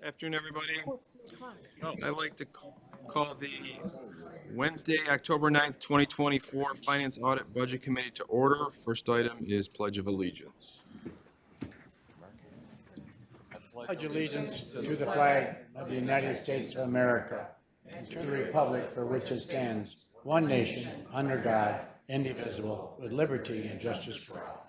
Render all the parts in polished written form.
Afternoon, everybody. Oh, it's 3 o'clock. I'd like to call the Wednesday, October 9th, 2024 Finance Audit Budget Committee to order. First item is Pledge of Allegiance. Pledge allegiance to the flag of the United States of America and to the republic for which it stands, one nation, under God, indivisible, with liberty and justice for all.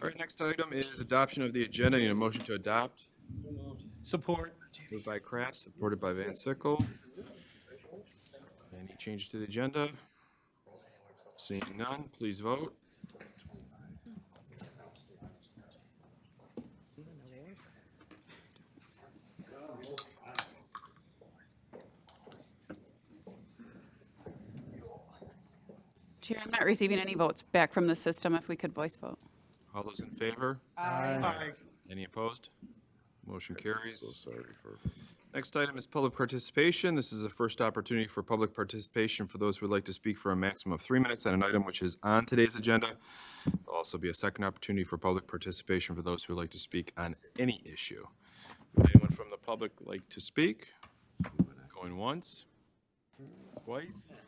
All right, next item is adoption of the agenda. I need a motion to adopt. Support. Moved by Kraft, supported by Van Sickle. Any changes to the agenda? Seeing none, please vote. Chair, I'm not receiving any votes back from the system. If we could voice vote. All those in favor? Aye. Any opposed? Motion carries. Next item is public participation. This is the first opportunity for public participation for those who would like to speak for a maximum of 3 minutes on an item which is on today's agenda. There'll also be a second opportunity for public participation for those who would like to speak on any issue. Would anyone from the public like to speak? Going once? Twice?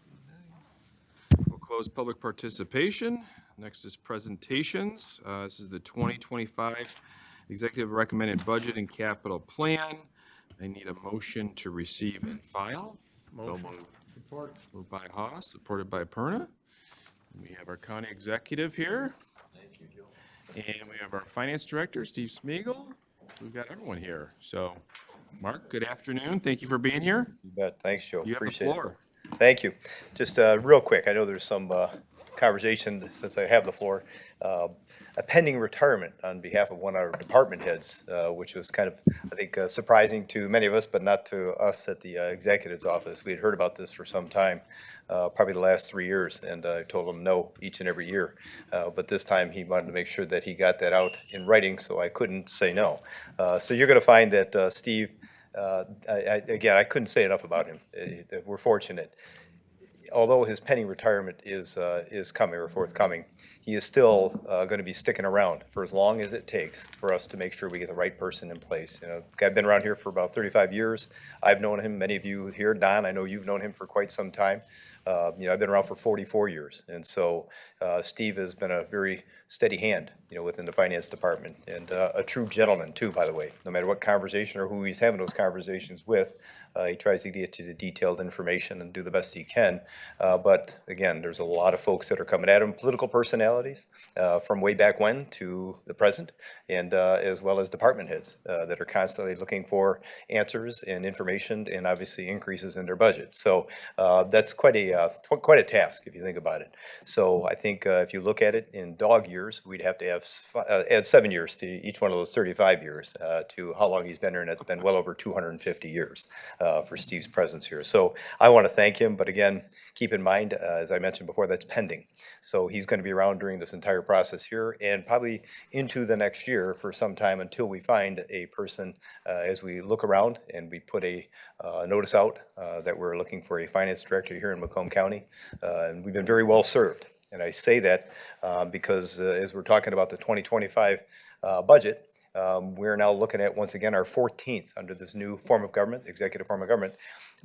We'll close public participation. Next is presentations. This is the 2025 Executive Recommended Budget and Capital Plan. I need a motion to receive and file. Motion. Support. Moved by Haas, supported by Perna. We have our county executive here. Thank you, Joe. And we have our finance director, Steve Smeagol. We've got everyone here. So, Mark, good afternoon. Thank you for being here. You bet. Thanks, Joe. You have the Appreciate floor. it. Thank you. Just real quick, I know there's some conversation since I have the floor. A pending retirement on behalf of one of our department heads, which was kind of, I think, surprising to many of us, but not to us at the executive's office. We had heard about this for some time, probably the last 3 years, and I told him no each and every year. But this time he wanted to make sure that he got that out in writing, so I couldn't say no. So you're going to find that Steve, again, I couldn't say enough about him. We're fortunate. Although his pending retirement is coming or forthcoming, he is still going to be sticking around for as long as it takes for us to make sure we get the right person in place. You know, the guy's been around here for about 35 years. I've known him, many of you here, Don, I know you've known him for quite some time. I've been around for 44 years, and so Steve has been a very steady hand, within the finance department, and a true gentleman too, by the way. No matter what conversation or who he's having those conversations with, he tries to get you the detailed information and do the best he can. But again, there's a lot of folks that are coming at him, political personalities from way back when to the present, and as well as department heads that are constantly looking for answers and information, and obviously increases in their budget. So that's quite a task if you think about it. So I think if you look at it in dog years, we'd have to have add 7 years to each one of those 35 years to how long he's been here, and it's been well over 250 years for Steve's presence here. So I want to thank him, but again, keep in mind, as I mentioned before, that's pending. So he's going to be around during this entire process here and probably into the next year for some time until we find a person as we look around and we put a notice out that we're looking for a finance director here in Macomb County. And we've been very well served. And I say that because as we're talking about the 2025 budget, we're now looking at, once again, our 14th under this new form of government, executive form of government.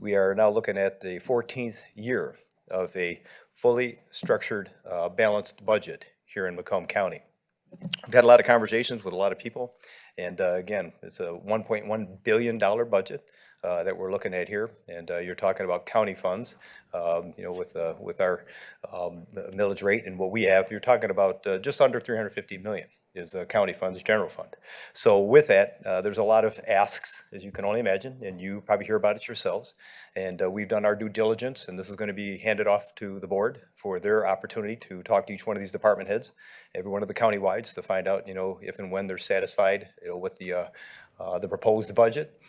We are now looking at the 14th year of a fully structured, balanced budget here in Macomb County. We've had a lot of conversations with a lot of people, and again, it's a $1.1 billion budget that we're looking at here, and you're talking about county funds, with our millage rate and what we have, you're talking about just under $350 million is county funds, general fund. So with that, there's a lot of asks, as you can only imagine, and you probably hear about it yourselves. And we've done our due diligence, and this is going to be handed off to the board for their opportunity to talk to each one of these department heads, every one of the county-wides, to find out, if and when they're satisfied, with the proposed budget.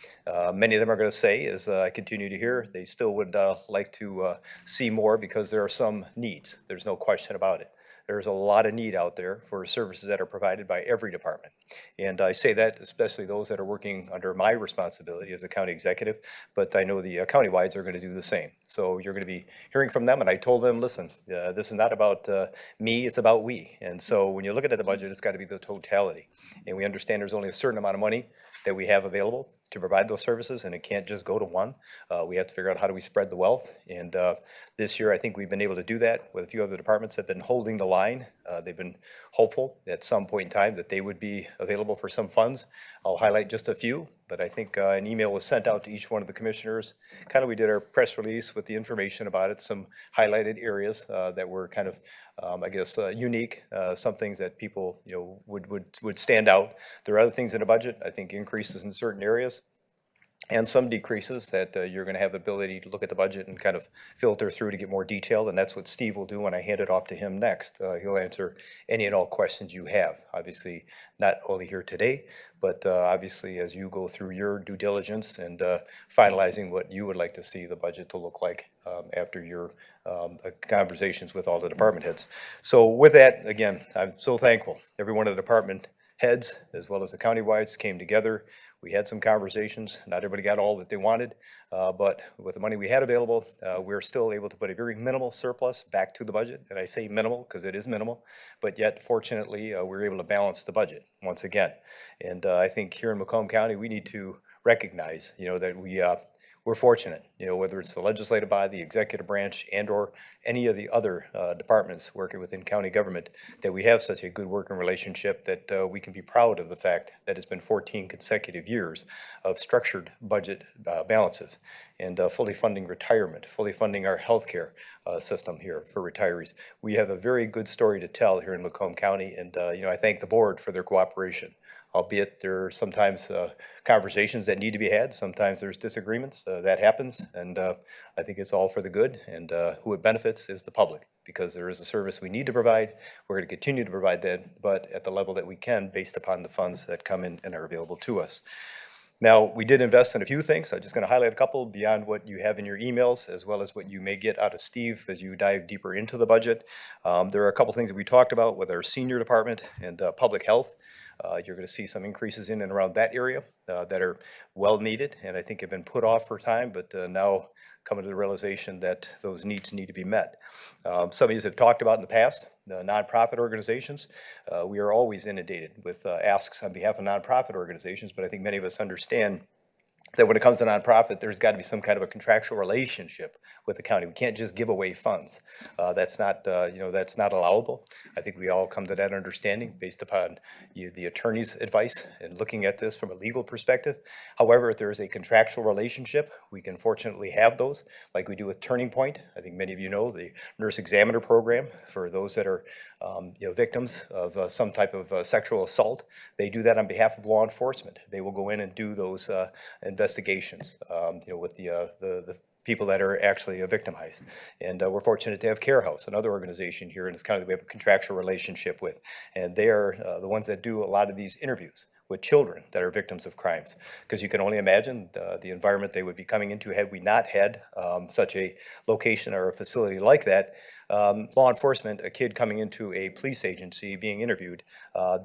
Many of them are going to say, as I continue to hear, they still would like to see more because there are some needs. There's no question about it. there's a lot of need out there for services that are provided by every department. And I say that especially those that are working under my responsibility as a county executive, but I know the countywides are going to do the same. So you're going to be hearing from them, and I told them, listen, this is not about me, it's about we. And so when you're looking at the budget, it's got to be the totality. And we understand there's only a certain amount of money that we have available to provide those services, and it can't just go to one. We have to figure out how do we spread the wealth. And this year, I think we've been able to do that with a few other departments that have been holding the line. They've been hopeful at some point in time that they would be available for some funds. I'll highlight just a few, but I think an email was sent out to each one of the commissioners. Kind of we did our press release with the information about it, some highlighted areas that were kind of, I guess, unique, some things that people, would stand out. There are other things in the budget, I think increases in certain areas, and some decreases that you're going to have the ability to look at the budget and kind of filter through to get more detailed, and that's what Steve will do when I hand it off to him next. He'll answer any and all questions you have. Obviously, not only here today, but obviously as you go through your due diligence and finalizing what you would like to see the budget to look like after your conversations with all the department heads. So with that, again, I'm so thankful. Every one of the department heads, as well as the countywides, came together. We had some conversations. Not everybody got all that they wanted, but with the money we had available, we're still able to put a very minimal surplus back to the budget. And I say minimal because it is minimal, but yet fortunately, we're able to balance the budget once again. And I think here in Macomb County, we need to recognize, that we're fortunate, whether it's the legislative body, the executive branch, and or any of the other departments working within county government, that we have such a good working relationship that we can be proud of the fact that it's been 14 consecutive years of structured budget balances and fully funding retirement, fully funding our healthcare system here for retirees. We have a very good story to tell here in Macomb County, and I thank the board for their cooperation. Albeit there are sometimes conversations that need to be had, sometimes there's disagreements, that happens, and I think it's all for the good, and who it benefits is the public, because there is a service we need to provide. We're going to continue to provide that, but at the level that we can based upon the funds that come in and are available to us. Now, we did invest in a few things. I'm just going to highlight a couple beyond what you have in your emails, as well as what you may get out of Steve as you dive deeper into the budget. There are a couple things that we talked about with our senior department and public health. You're going to see some increases in and around that area that are well needed, and I think have been put off for time, but now coming to the realization that those needs need to be met. Some of you have talked about in the past, the nonprofit organizations. We are always inundated with asks on behalf of nonprofit organizations, but I think many of us understand that when it comes to nonprofit, there's got to be some kind of a contractual relationship with the county. We can't just give away funds. That's not allowable. I think we all come to that understanding based upon the attorney's advice and looking at this from a legal perspective. However, if there is a contractual relationship, we can fortunately have those, like we do with Turning Point. I think many of you know the nurse examiner program for those that are victims of some type of sexual assault. They do that on behalf of law enforcement. They will go in and do those investigations, with the people that are actually victimized. And we're fortunate to have Care House, another organization here in this county that we have a contractual relationship with. And they are the ones that do a lot of these interviews with children that are victims of crimes. Because you can only imagine the environment they would be coming into had we not had such a location or a facility like that. Law enforcement, a kid coming into a police agency being interviewed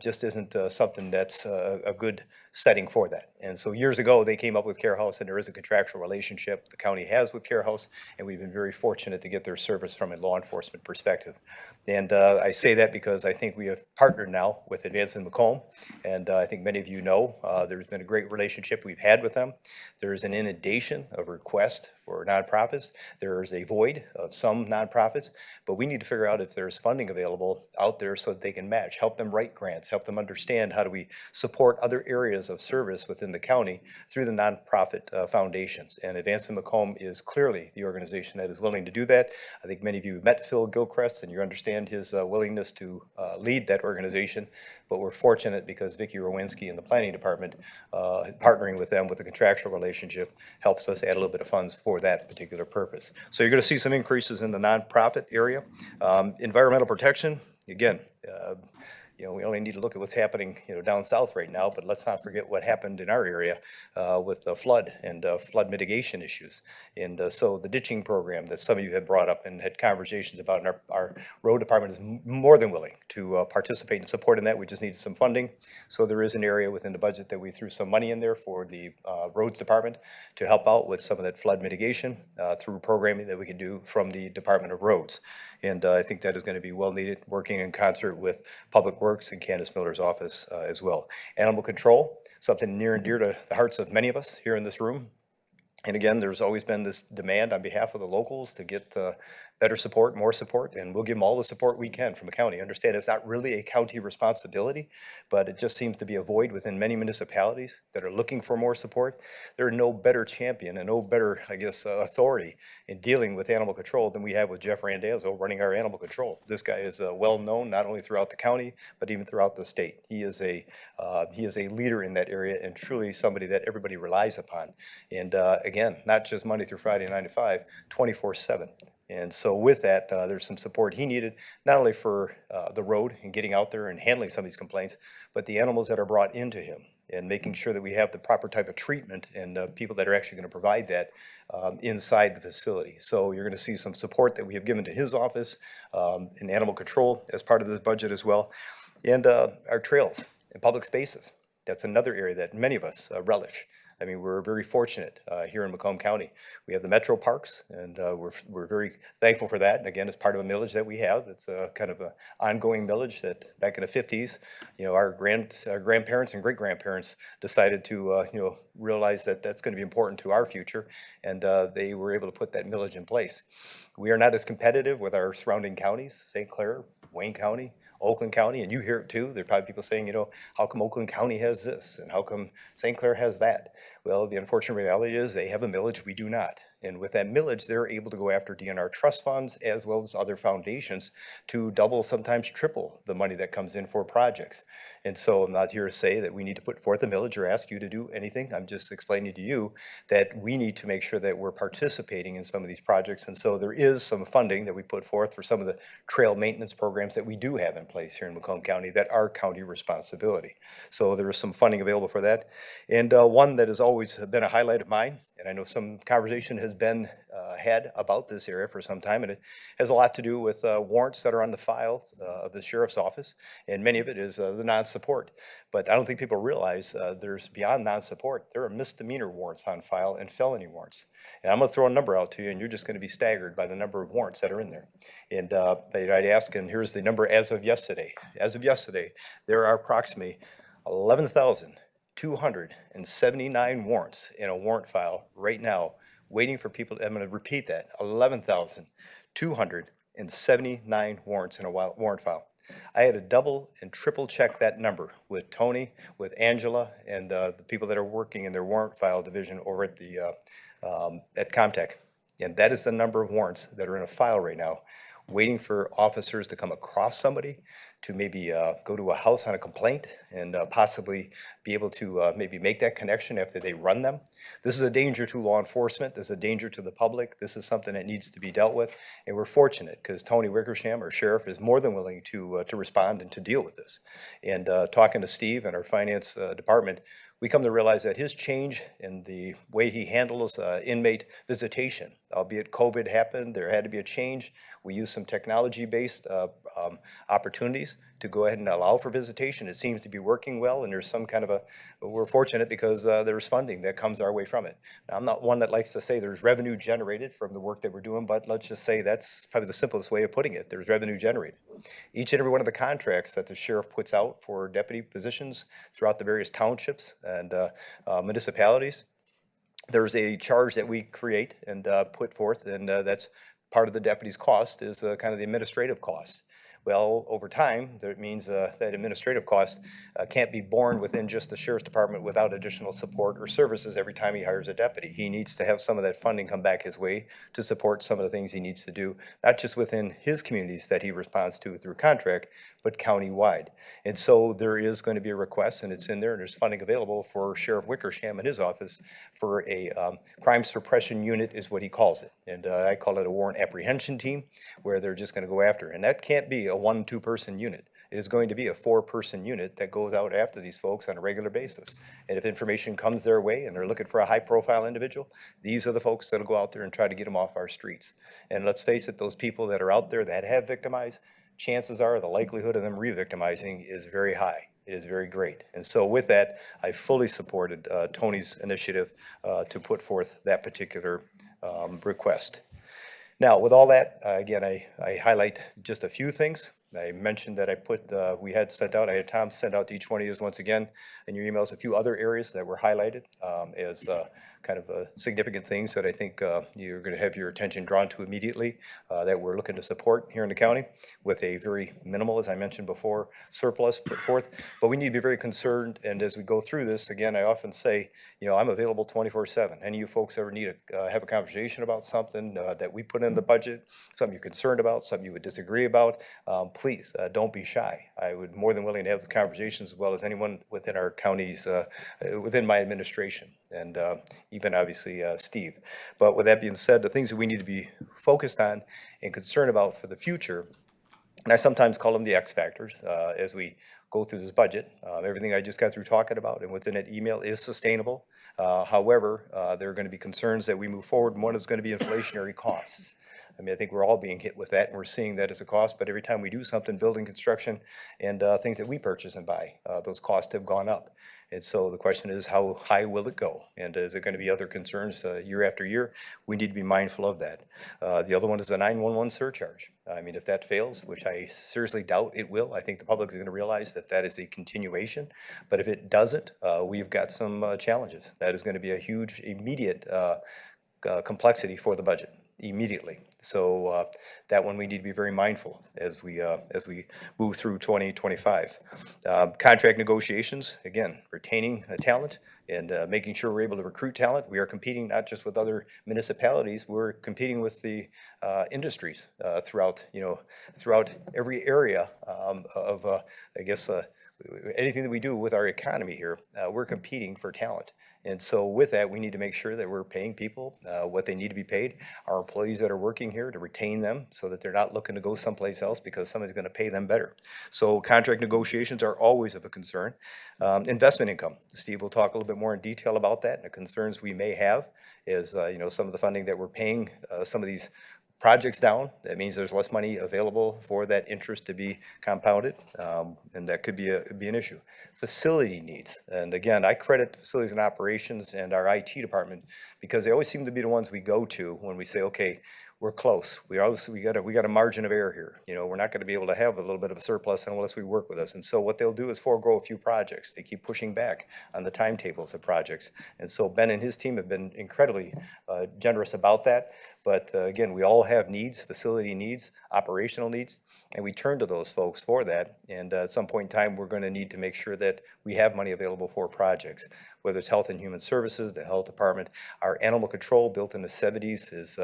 just isn't something that's a good setting for that. And so years ago, they came up with Care House, and there is a contractual relationship the county has with Care House, and we've been very fortunate to get their service from a law enforcement perspective. And I say that because I think we have partnered now with Advancing Macomb, and I think many of you know there's been a great relationship we've had with them. There is an inundation of requests for nonprofits. There is a void of some nonprofits, but we need to figure out if there's funding available out there so that they can match, help them write grants, help them understand how do we support other areas of service within the county through the nonprofit foundations. And Advancing Macomb is clearly the organization that is willing to do that. I think many of you met Phil Gilchrist, and you understand his willingness to lead that organization. But we're fortunate because Vicki Rowinski in the planning department, partnering with them with a contractual relationship, helps us add a little bit of funds for that particular purpose. So you're going to see some increases in the nonprofit area. Environmental protection, again, we only need to look at what's happening, down south right now, but let's not forget what happened in our area with the flood and flood mitigation issues. And so the ditching program that some of you had brought up and had conversations about, and our road department is more than willing to participate and support in that. We just needed some funding. So there is an area within the budget that we threw some money in there for the roads department to help out with some of that flood mitigation through programming that we can do from the Department of Roads. And I think that is going to be well needed, working in concert with Public Works and Candace Miller's office as well. Animal control, something near and dear to the hearts of many of us here in this room. And again, there's always been this demand on behalf of the locals to get better support, more support, and we'll give them all the support we can from the county. Understand it's not really a county responsibility, but it just seems to be a void within many municipalities that are looking for more support. There's no better champion and no better, authority in dealing with animal control than we have with Jeff Randazzo running our animal control. This guy is well known not only throughout the county, but even throughout the state. He is a leader in that area and truly somebody that everybody relies upon. And again, not just Monday through Friday, 9 to 5, 24/7. And so with that, there's some support he needed, not only for the road and getting out there and handling some of these complaints, but the animals that are brought into him and making sure that we have the proper type of treatment and people that are actually going to provide that inside the facility. So you're going to see some support that we have given to his office in animal control as part of this budget as well. And our trails and public spaces. That's another area that many of us relish. I mean, we're very fortunate here in Macomb County. We have the metro parks, and we're very thankful for that. And again, it's part of a millage that we have. It's a kind of an ongoing millage that back in the 50s, our grandparents and great-grandparents decided to, realize that that's going to be important to our future, and they were able to put that millage in place. We are not as competitive with our surrounding counties, St. Clair, Wayne County, Oakland County, and you hear it too. There are probably people saying, how come Oakland County has this and how come St. Clair has that? Well, the unfortunate reality is they have a millage, we do not. And with that millage, they're able to go after DNR trust funds as well as other foundations to double, sometimes triple the money that comes in for projects. And so I'm not here to say that we need to put forth a millage or ask you to do anything. I'm just explaining to you that we need to make sure that we're participating in some of these projects. And so there is some funding that we put forth for some of the trail maintenance programs that we do have in place here in Macomb County that are county responsibility. So there is some funding available for that. And one that has always been a highlight of mine, and I know some conversation has been had about this area for some time, and it has a lot to do with warrants that are on the files of the sheriff's office, and many of it is the non-support. But I don't think people realize there's beyond non-support, there are misdemeanor warrants on file and felony warrants. And I'm going to throw a number out to you, and you're just going to be staggered by the number of warrants that are in there. And I'd ask, and here's the number as of yesterday. As of yesterday, there are approximately 11,279 warrants in a warrant file right now, waiting for people. I'm going to repeat that: 11,279 warrants in a warrant file. I had to double and triple check that number with Tony, with Angela, and the people that are working in their warrant file division over at the at Comtech. And that is the number of warrants that are in a file right now, waiting for officers to come across somebody, to maybe go to a house on a complaint and possibly be able to maybe make that connection after they run them. This is a danger to law enforcement. This is a danger to the public. This is something that needs to be dealt with. And we're fortunate because Tony Wickersham, our sheriff, is more than willing to respond and to deal with this. And talking to Steve and our finance department, we come to realize that his change in the way he handles inmate visitation, albeit COVID happened, there had to be a change. We used some technology-based opportunities to go ahead and allow for visitation. It seems to be working well, and there's some kind of we're fortunate because there's funding that comes our way from it. Now, I'm not one that likes to say there's revenue generated from the work that we're doing, but let's just say that's probably the simplest way of putting it. There's revenue generated. Each and every one of the contracts that the sheriff puts out for deputy positions throughout the various townships and municipalities, there's a charge that we create and put forth, and that's part of the deputy's cost is kind of the administrative costs. Well, over time, that means that administrative cost can't be borne within just the sheriff's department without additional support or services every time he hires a deputy. He needs to have some of that funding come back his way to support some of the things he needs to do, not just within his communities that he responds to through contract, but county-wide. And so there is going to be a request, and it's in there, and there's funding available for Sheriff Wickersham in his office for a crime suppression unit is what he calls it. And I call it a warrant apprehension team, where they're just going to go after. And that can't be a 1-2 person unit. It is going to be a 4-person unit that goes out after these folks on a regular basis. And if information comes their way and they're looking for a high-profile individual, these are the folks that'll go out there and try to get them off our streets. And let's face it, those people that are out there that have victimized, chances are the likelihood of them re-victimizing is very high. It is very great. And so with that, I fully supported Tony's initiative to put forth that particular request. Now, with all that, again, I highlight just a few things. I mentioned that I had Tom send out to each one of you once again in your emails a few other areas that were highlighted as kind of significant things that I think you're going to have your attention drawn to immediately that we're looking to support here in the county with a very minimal, as I mentioned before, surplus put forth. But we need to be very concerned, and as we go through this, again, I often say, I'm available 24/7. Any of you folks ever need to have a conversation about something that we put in the budget, something you're concerned about, something you would disagree about, please don't be shy. I would more than willing to have those conversations as well as anyone within our counties, within my administration, and even obviously Steve. But with that being said, the things that we need to be focused on and concerned about for the future, and I sometimes call them the X factors as we go through this budget. Everything I just got through talking about and what's in that email is sustainable. However, there are going to be concerns that we move forward, and one is going to be inflationary costs. I mean, I think we're all being hit with that, and we're seeing that as a cost, but every time we do something, building, construction, and things that we purchase and buy, those costs have gone up. And so the question is, how high will it go? And is it going to be other concerns year after year? We need to be mindful of that. The other one is the 911 surcharge. I mean, if that fails, which I seriously doubt it will, I think the public is going to realize that that is a continuation. But if it doesn't, we've got some challenges. That is going to be a huge, immediate complexity for the budget. Immediately. So that one we need to be very mindful as we move through 2025. Contract negotiations, again, retaining talent and making sure we're able to recruit talent. We are competing not just with other municipalities, we're competing with the industries throughout every area of anything that we do with our economy here. We're competing for talent. And so with that, we need to make sure that we're paying people what they need to be paid. Our employees that are working here, to retain them so that they're not looking to go someplace else because somebody's going to pay them better. So contract negotiations are always of a concern. Investment income. Steve will talk a little bit more in detail about that and the concerns we may have is, some of the funding that we're paying some of these projects down. That means there's less money available for that interest to be compounded, and that could be an issue. Facility needs, and again, I credit facilities and operations and our IT department because they always seem to be the ones we go to when we say, okay, we're close. We got a margin of error here. We're not going to be able to have a little bit of a surplus unless we work with us. And so what they'll do is forego a few projects. They keep pushing back on the timetables of projects. And so Ben and his team have been incredibly generous about that. But again, we all have needs, facility needs, operational needs, and we turn to those folks for that. And at some point in time, we're going to need to make sure that we have money available for projects, whether it's Health and Human Services, the Health Department. Our animal control, built in the 70s, is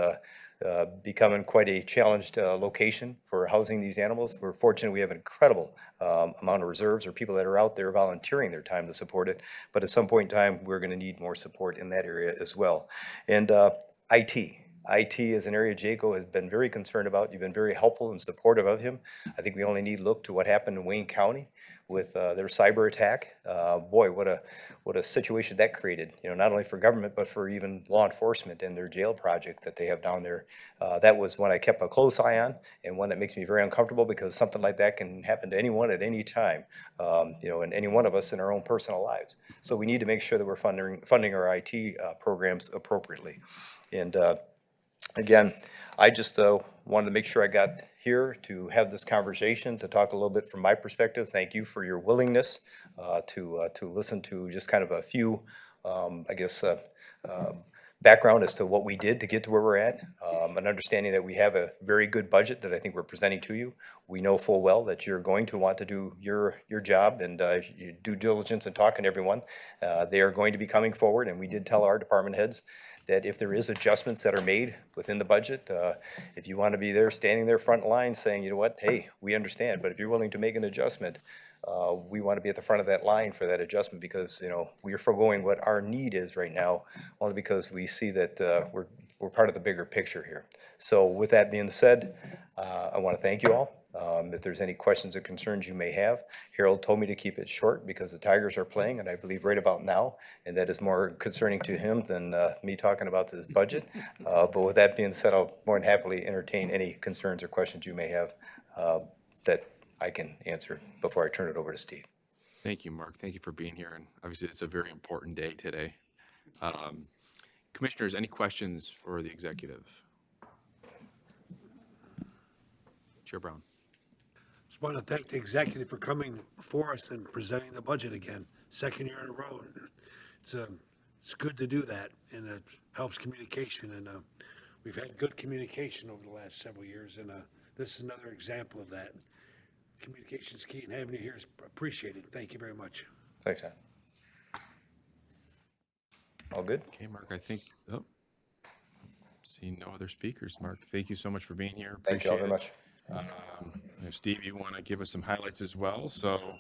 becoming quite a challenged location for housing these animals. We're fortunate we have an incredible amount of reserves or people that are out there volunteering their time to support it. But at some point in time, we're going to need more support in that area as well. And IT. IT is an area Jaco has been very concerned about. You've been very helpful and supportive of him. I think we only need to look to what happened in Wayne County with their cyber attack. Boy, what a situation that created, not only for government, but for even law enforcement and their jail project that they have down there. That was one I kept a close eye on and one that makes me very uncomfortable because something like that can happen to anyone at any time, and any one of us in our own personal lives. So we need to make sure that we're funding our IT programs appropriately. And again, I just wanted to make sure I got here to have this conversation, to talk a little bit from my perspective. Thank you for your willingness to listen to just kind of a few, background as to what we did to get to where we're at. An understanding that we have a very good budget that I think we're presenting to you. We know full well that you're going to want to do your job and your due diligence and talking to everyone. They are going to be coming forward, and we did tell our department heads that if there is adjustments that are made within the budget, if you want to be there, standing there front line saying, you know what, hey, we understand, but if you're willing to make an adjustment, we want to be at the front of that line for that adjustment because, we are foregoing what our need is right now, only because we see that we're we're part of the bigger picture here. So with that being said, I want to thank you all. If there's any questions or concerns you may have, Harold told me to keep it short because the Tigers are playing, and I believe right about now, and that is more concerning to him than me talking about this budget. But with that being said, I'll more than happily entertain any concerns or questions you may have that I can answer before I turn it over to Steve. Thank you, Mark. Thank you for being here, and obviously it's a very important day today. Commissioners, any questions for the executive? Chair Brown. Just want to thank the executive for coming before us and presenting the budget again, second year in a row. It's good to do that, and it helps communication, and we've had good communication over the last several years, and this is another example of that. Communication's key, and having you here is appreciated. Thank you very much. Thanks, Sam. All good? Okay, Mark, I think, seeing no other speakers. Mark, thank you so much for being here. Thank you all very Appreciate much. Steve, you want to give us some highlights as well, so.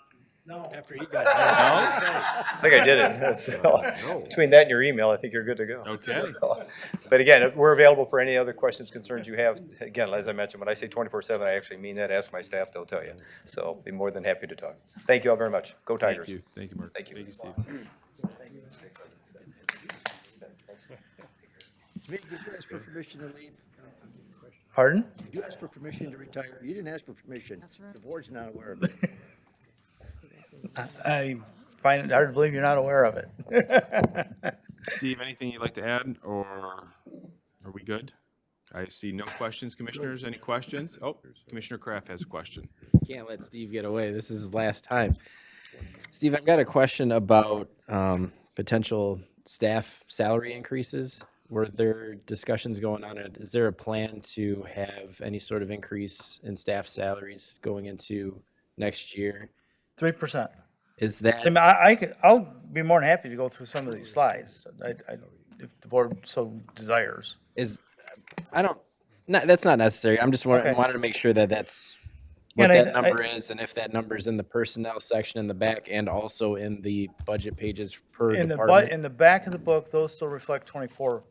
After he got I think I did it. So, between that and your email, I think you're good to go. Okay. But again, we're available for any other questions, concerns you have. Again, as I mentioned, when I say 24/7, I actually mean that. Ask my staff, they'll tell you. So be more than happy to talk. Thank you all very much. Go Tigers. Thank you, Mark. Thank you. Thank you, Steve. Did you ask for permission to leave? Pardon? Did you ask for permission to retire? You didn't ask for permission. The board's not aware of it. I find it hard to believe you're not aware of it. Steve, anything you'd like to add, or are we good? I see no questions, commissioners. Any questions? Oh, Commissioner Kraft has a question. Can't let Steve get away. This is his last time. Steve, I've got a question about potential staff salary increases. Were there discussions going on? Is there a plan to have any sort of increase in staff salaries going into next year? 3%. Is that, I'll be more than happy to go through some of these slides, if the board so desires. that's not necessary. I'm just Okay. wanted to make sure that that's what And that number is, and if that number is in the personnel section in the back and also in the budget pages per department. In the back of the book, those still reflect 24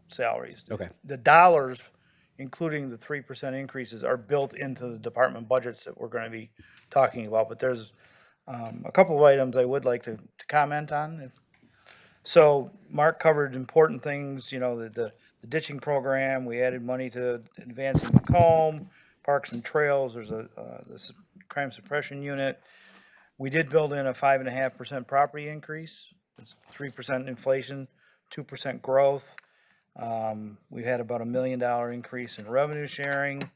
salaries. Okay. The dollars, including the 3% increases, are built into the department budgets that we're going to be talking about. But there's a couple of items I would like to comment on. So Mark covered important things, the ditching program. We added money to advancing Macomb, parks and trails. There's the crime suppression unit. We did build in a 5.5% property increase. It's 3% inflation, 2% growth. We had about $1 million increase in revenue sharing.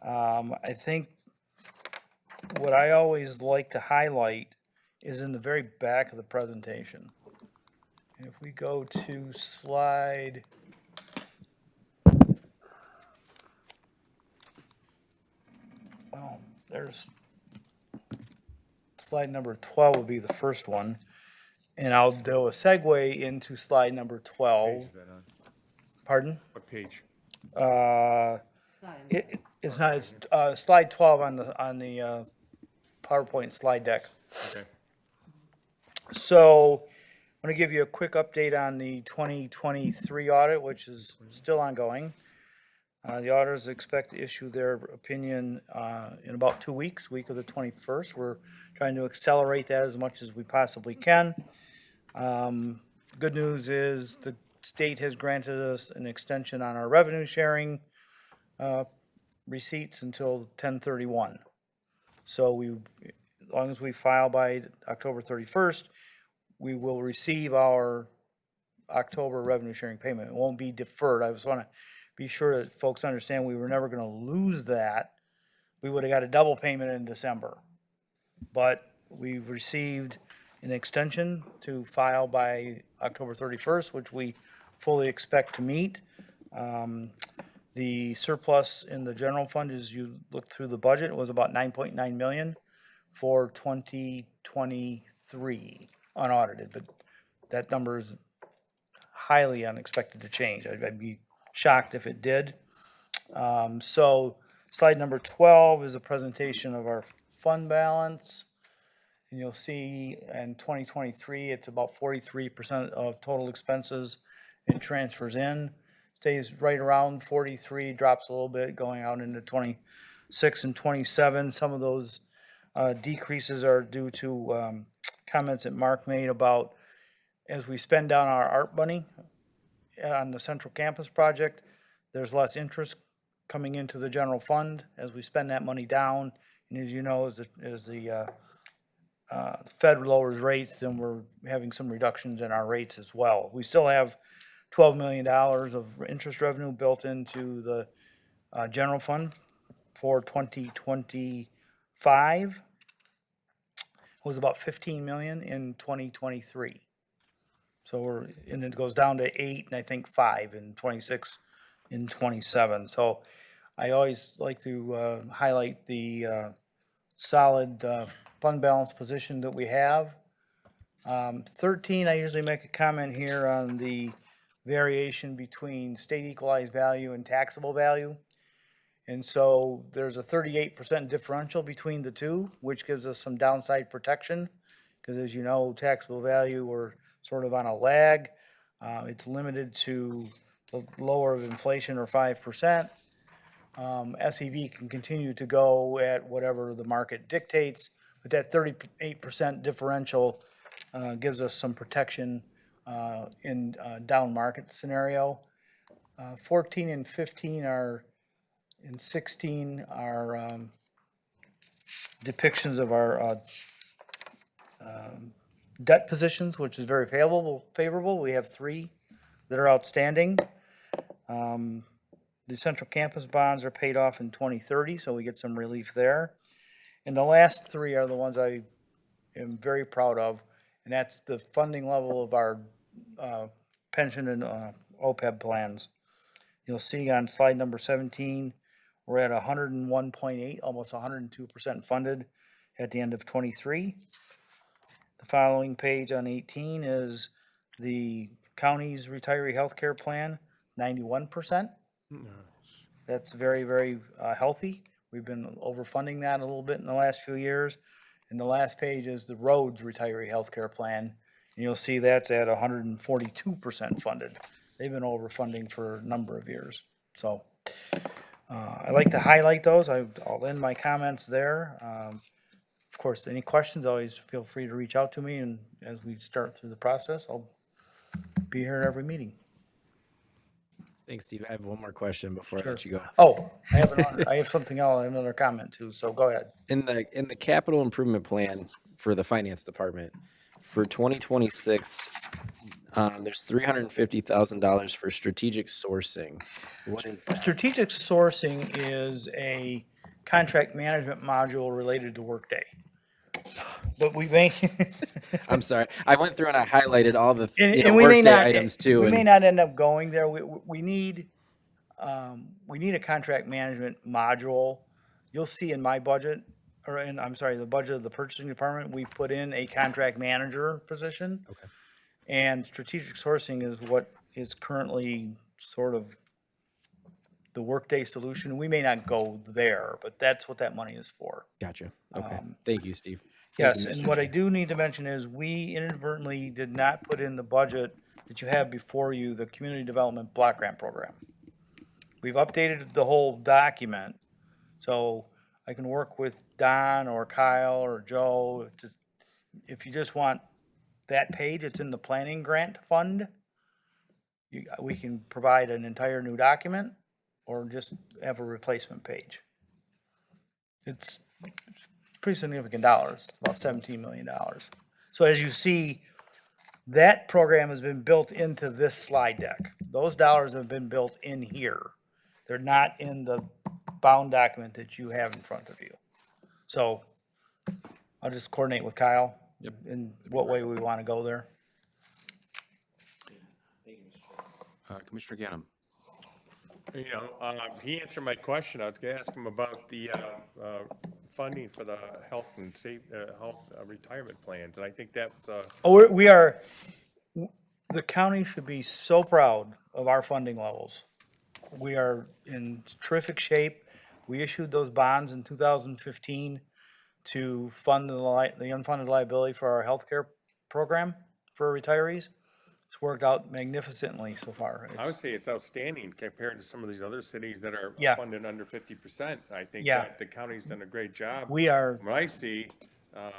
I think what I always like to highlight is in the very back of the presentation. And if we go to slide, there's slide number 12 will be the first one. And I'll do a segue into slide number 12. Pardon? What page? It's not, it's, slide 12 on the PowerPoint slide deck. Okay. So I'm going to give you a quick update on the 2023 audit, which is still ongoing. The auditors expect to issue their opinion in about 2 weeks, week of the 21st. We're trying to accelerate that as much as we possibly can. Good news is the state has granted us an extension on our revenue sharing receipts until 10/31. So as long as we file by October 31st, we will receive our October revenue sharing payment. It won't be deferred. I just want to be sure that folks understand we were never going to lose that. We would have got a double payment in December. But we received an extension to file by October 31st, which we fully expect to meet. The surplus in the general fund, as you look through the budget, was about 9.9 million for 2023 unaudited, but that number is highly unexpected to change. I'd be shocked if it did. So slide number 12 is a presentation of our fund balance. And you'll see in 2023, it's about 43% of total expenses and transfers in. stays right around 43, drops a little bit going out into 26 and 27. Some of those decreases are due to comments that Mark made about as we spend down our art money on the central campus project, there's less interest coming into the general fund as we spend that money down. And as you know, as the Fed lowers rates, then we're having some reductions in our rates as well. We still have $12 million of interest revenue built into the general fund for 2025. It was about 15 million in 2023. So and it goes down to 8 and I think 5 in 26 and 27. So I always like to highlight the solid fund balance position that we have. 13, I usually make a comment here on the variation between state equalized value and taxable value. And so there's a 38% differential between the two, which gives us some downside protection. Because as you know, taxable value, we're sort of on a lag. It's limited to the lower of inflation or 5%. SEV can continue to go at whatever the market dictates, but that 38% differential gives us some protection in a down market scenario. 14 and 15 are, and 16 are depictions of our debt positions, which is very favorable. We have 3 that are outstanding. The central campus bonds are paid off in 2030, so we get some relief there. And the last 3 are the ones I am very proud of, and that's the funding level of our pension and OPEB plans. You'll see on slide number 17, we're at 101.8, almost 102% funded at the end of 23. The following page on 18 is the county's retiree health care plan, 91%. That's very, very healthy. We've been overfunding that a little bit in the last few years. And the last page is the roads retiree health care plan. And you'll see that's at 142% funded. They've been overfunding for a number of years. So I like to highlight those. I'll end my comments there. Of course, any questions, always feel free to reach out to me. And as we start through the process, I'll be here at every meeting. Thanks, Steve. I have one more question before I let you go. Oh, I have something else, I have another comment too, so go ahead. In the capital improvement plan for the finance department for 2026, there's $350,000 for strategic sourcing. What is that? Strategic sourcing is a contract management module related to Workday. But we may. I'm sorry. I went through and I highlighted all the And we may Workday not, items too. we may not end up going there. We need a contract management module. You'll see in my budget, the budget of the purchasing department, we put in a contract manager position. Okay. And strategic sourcing is what is currently sort of the Workday solution. We may not go there, but that's what that money is for. Gotcha. Okay. Thank you, Steve. Yes, and what I do need to mention is we inadvertently did not put in the budget that you have before you, the Community Development Block Grant Program. We've updated the whole document, so I can work with Don or Kyle or Joe. If you just want that page, it's in the planning grant fund. We can provide an entire new document or just have a replacement page. It's pretty significant dollars, about $17 million. So as you see, that program has been built into this slide deck. Those dollars have been built in here. They're not in the bound document that you have in front of you. So I'll just coordinate with Kyle in what way we want to go there. Commissioner Ganem. He answered my question. I was going to ask him about the funding for the health and health retirement plans, and I think that's. The county should be so proud of our funding levels. We are in terrific shape. We issued those bonds in 2015 to fund the unfunded liability for our healthcare program for retirees. It's worked out magnificently so far. I would It's, say it's outstanding compared to some of these other cities that are Yeah. funded under 50%. I think Yeah. that the county's done a great job. we are, When I see, that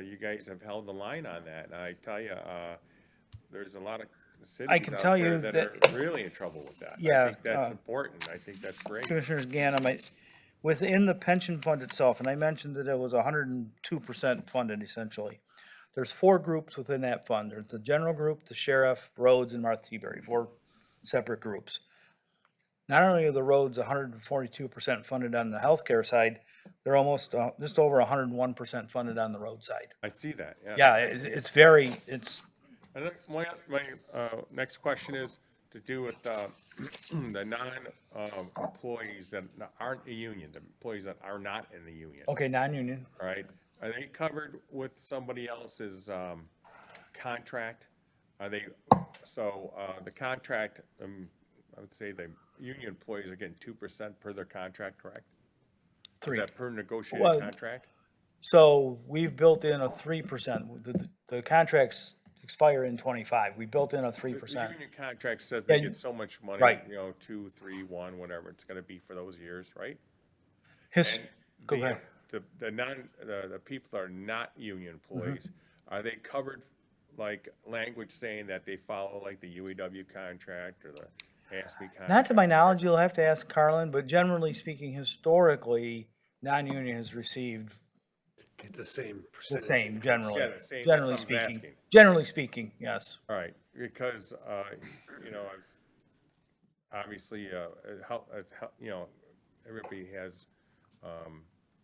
you guys have held the line on that, and I tell you, there's a lot of cities can out tell there you that that- are really in trouble with that. Yeah, I think that's important. I think that's great. Commissioners Ganem, within the pension fund itself, and I mentioned that it was 102% funded essentially. There's 4 groups within that fund. There's the general group, the sheriff, roads, and Martha Seabury, 4 separate groups. Not only are the roads 142% funded on the healthcare side, they're almost just over 101% funded on the road side. I see that, yeah. Yeah, it's very, it's, And then my next question is to do with the non-employees that aren't a union, the employees that are not in the union, okay, non-union. all right? Are they covered with somebody else's contract? Are they, so the contract, I would say the union employees are getting 2% per their contract, correct? Is 3. that per negotiated Well, contract? So we've built in a 3%. The contracts expire in 25. We built in a The 3%. union contract says Yeah, they get so much money, right. 2, 3, 1, whatever it's gonna be for those years, right? His, And go the- ahead. The people that are not union employees, are they covered, like, language saying that they follow like the UAW contract or the ASME contract? Not to my knowledge, you'll have to ask Carlin, but generally speaking, historically, non-union has received Get the same the percentage. same generally. Yeah, the same, that's Generally what I'm speaking. asking. Generally speaking, yes. All right, because, I've, obviously, everybody has,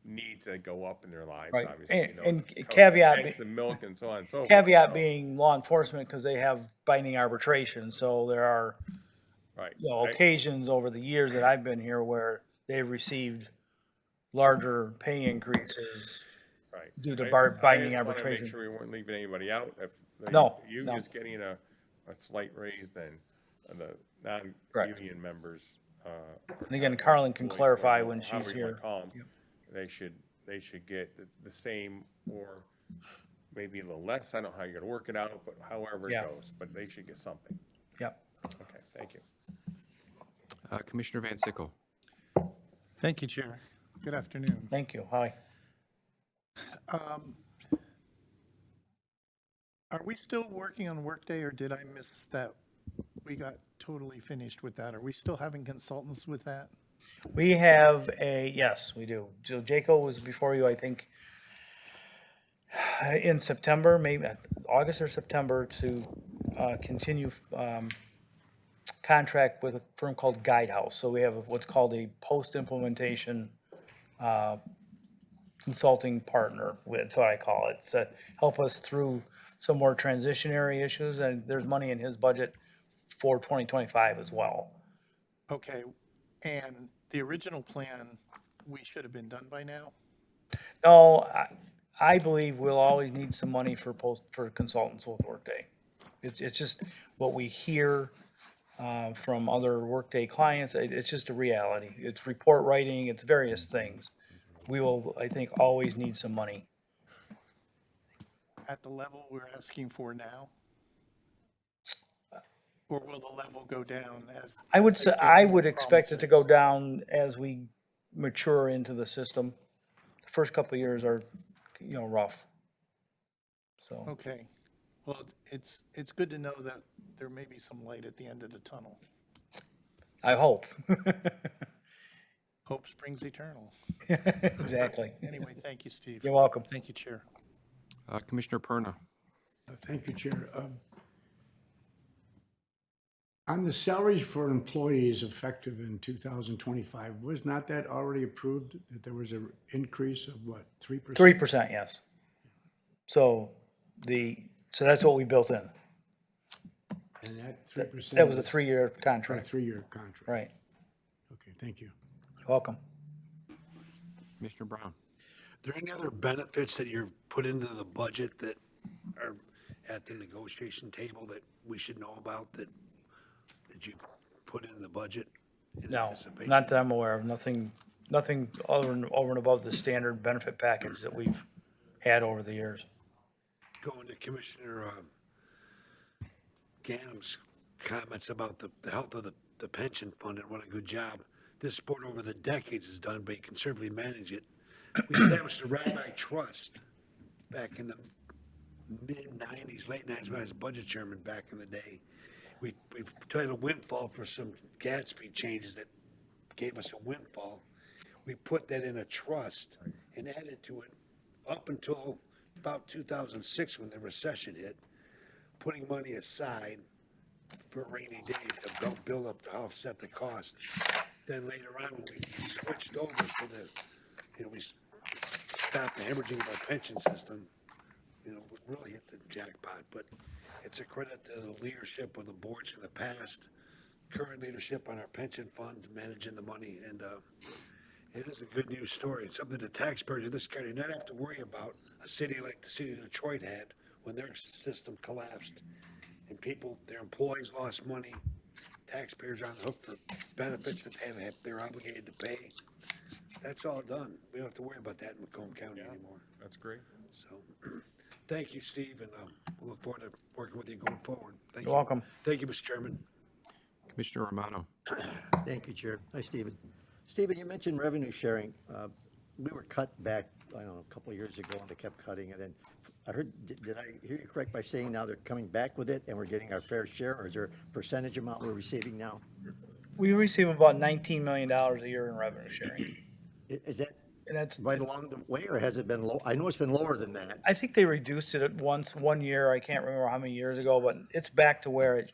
needs that go up in their lives, Right. obviously. And it comes caveat tanks of milk and so on and so forth. Caveat so- being law enforcement, because they have binding arbitration, so there are, Right. occasions over the years that I've been here where they've received larger pay increases. Right. due to I binding just wanna arbitration. Make sure we weren't leaving anybody out. If the No, union's no. getting a slight raise, then the Correct. non-union members. And again, Carlin can employees, clarify whatever- when however she's you wanna here. call 'em, they should get the same or maybe a little less. I don't know how you're gonna work it out, but however it Yeah. goes, but they should get something. Yep. Okay, thank you. Commissioner Van Sickle. Thank you, Chair. Good afternoon. Thank you. Hi. Are we still working on Workday, or did I miss that? We got totally finished with that. Are we still having consultants with that? We have yes, we do. So Jaco was before you, I think, in September, maybe August or September, to continue contract with a firm called Guidehouse. So we have what's called a post-implementation consulting partner, that's what I call it, to help us through some more transitionary issues, and there's money in his budget for 2025 as well. Okay, and the original plan, we should have been done by now? No, I believe we'll always need some money for consultants with Workday. It's just what we hear from other Workday clients. It's just a reality. It's report writing, it's various things. We will, I think, always need some money. At the level we're asking for now? Or will the level go down as? I would say, as they I do would the expect it to go promises? down as we mature into the system. The first couple of years are, rough. So, Okay, well, it's good to know that there may be some light at the end of the tunnel. I hope. Hope springs eternal. Exactly. Anyway, thank you, Steve. You're welcome. Thank you, Chair. Commissioner Perna. Thank you, Chair. On the salaries for employees effective in 2025, was not that already approved, that there was an increase of what, 3%? 3%, yes. So that's what we built in. And that 3%? That was a 3-year For a contract, 3-year contract? right. Okay, thank you. You're welcome. Commissioner Brown. Are there any other benefits that you've put into the budget that are at the negotiation table that we should know about that you've put in the budget? in No, anticipation? not that I'm aware of. Nothing over and above the standard benefit package that we've had over the years. Going to Commissioner Ganem's comments about the health of the pension fund and what a good job this board over the decades has done by conservatively manage it. We established a rabbi trust back in the mid-90s, late 90s, when I was budget chairman back in the day. We tried a windfall for some Gatsby changes that gave us a windfall. We put that in a trust and added to it up until about 2006 when the recession hit, putting money aside for a rainy day to build up to offset the cost. Then later on, when we switched over to we stopped the hemorrhaging of our pension system, we really hit the jackpot. But it's a credit to the leadership of the boards in the past, current leadership on our pension fund, managing the money, and it is a good news story. It's something the taxpayers of this county not have to worry about. A city like the city of Detroit had when their system collapsed, and their employees lost money. Taxpayers are on the hook for benefits that they're obligated to pay. That's all done. We don't have to worry about that in Macomb County anymore. That's great. So, thank you, Steve, and we'll look forward to working with you going forward. Thank you. You're welcome. Thank you, Mr. Chairman. Commissioner Romano. Thank you, Chair. Hi, Stephen. Stephen, you mentioned revenue sharing. We were cut back, I don't know, a couple of years ago, and they kept cutting, and then I heard, did I hear you correct by saying now they're coming back with it and we're getting our fair share, or is there a percentage amount we're receiving now? We receive about $19 million a year in revenue sharing. Is that And that's, right along the way, or has it been low? I know it's been lower than that. I think they reduced it at one year, I can't remember how many years ago, but it's back to where it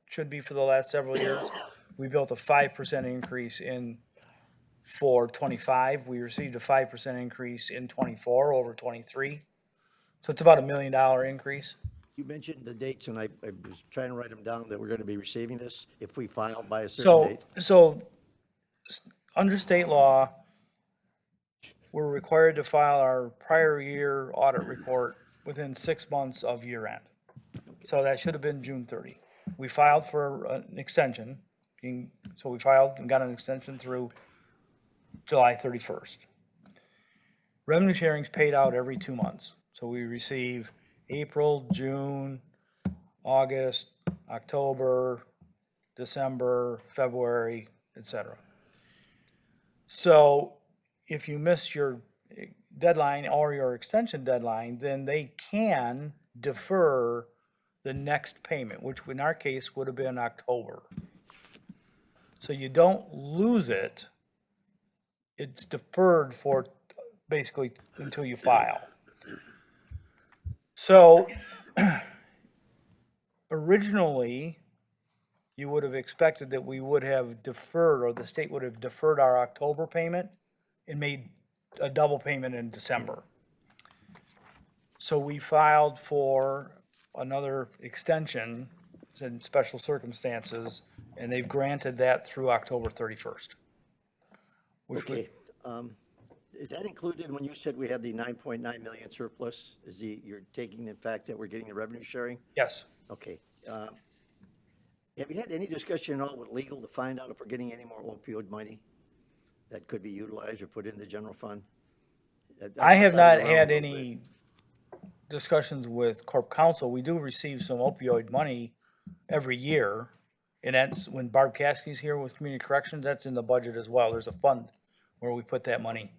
should be for the last several years. We built a 5% increase for 25. We received a 5% increase in 24 over 23. So it's about $1 million increase. You mentioned the dates, and I was trying to write them down, that we're going to be receiving this if we file by a certain So, date. under state law, we're required to file our prior year audit report within 6 months of year end. So that should have been June 30. We filed for an extension, so we filed and got an extension through July 31st. Revenue sharing is paid out every 2 months. So we receive April, June, August, October, December, February, etc. So if you miss your deadline or your extension deadline, then they can defer the next payment, which in our case would have been October. So you don't lose it. It's deferred for basically until you file. So originally, you would have expected that we would have deferred, or the state would have deferred our October payment and made a double payment in December. So we filed for another extension in special circumstances, and they've granted that through October 31st. Okay. Is that included when you said we had the 9.9 million surplus? You're taking the fact that we're getting the revenue sharing? Yes. Okay. Have you had any discussion at all with legal to find out if we're getting any more opioid money that could be utilized or put in the general fund? I have not had any discussions with Corp Counsel. We do receive some opioid money every year, and that's when Barb Caskey's here with Community Corrections, that's in the budget as well. There's a fund where we put that money.